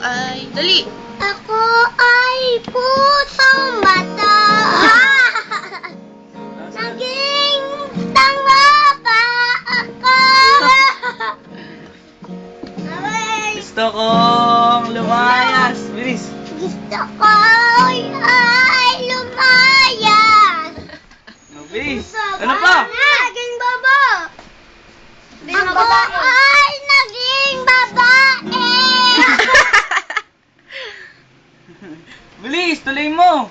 Ay, dali. Ako ay pusong bata. Naging tanga pa ako. Gusto kong lumayas. Bilis. Gusto ko ay lumayas. Bilis. Ano pa? Naging baba. Ako ay naging babae. Bilis, tuloy mo.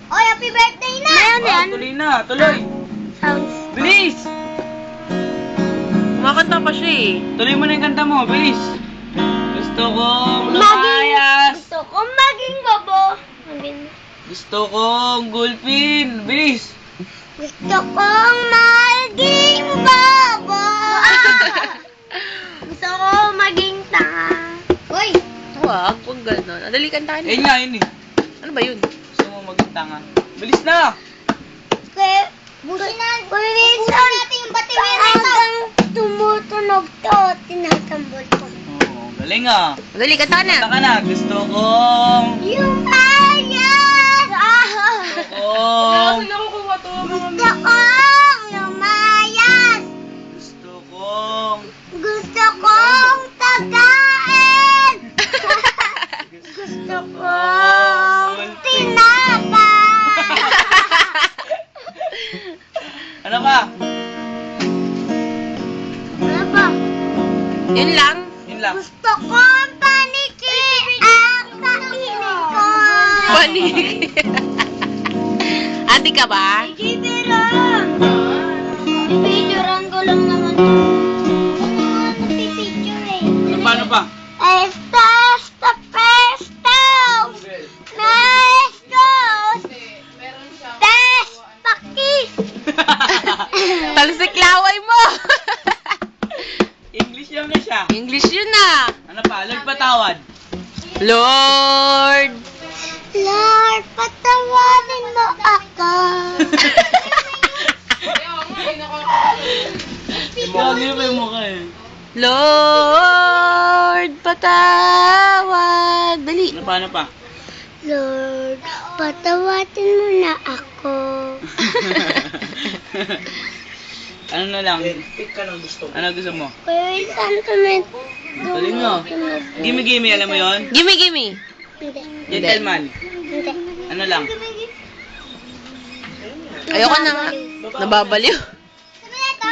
Oy, happy birthday na! Tuloy na, tuloy. Sounds. Bilis. Kumakanta pa siya eh. Tuloy mo na yung kanta mo, bilis. Gusto kong lumayas. Gusto kong maging babo. Gusto kong gulpin. Bilis. Gusto kong maging babo. Gusto kong maging tanga. Hoy! Huwag gano'n. Dali, kantahan. Eh nga, yun eh. Ano ba yun? Gusto mo maging tanga. Bilis na. Busin natin yung batiwira ito. Hanggang tumutunog to, tinatambol ko. Oh, galing ah. Dali, kantahan na. Kanta ka na. Gusto kong... Lumayas! Kong... Gusto kong lumayas! Gusto kong... Gusto kong tagain! Gusto kong tinapay! Ano pa? Ano ba? Yun lang. Yun lang. Gusto kong paniki ang kainin ko! Panig. Ate ka ba? Kibiran! Pipicturean ko lang naman to. Ano nga nagpipicture eh? Paano pa? Estas the pestos! Mestos! Test pakis! Talsik laway mo. English lang na siya. English yun ah. Ano pa? Lord patawad. Lord. Lord, patawarin mo ako. Gagi pa yung mukha eh. Lord, patawad. Dali. Ano pa? Ano pa? Lord, patawarin mo na ako. Ano na lang? Ano gusto mo? Kuya, saan kami? Galing mo. Gimme-gimme, alam mo yon? Gimme, gimme. Hindi. Gentleman. Hindi. Ano lang? Ayoko na nga. Nababaliw. Sabi na ito.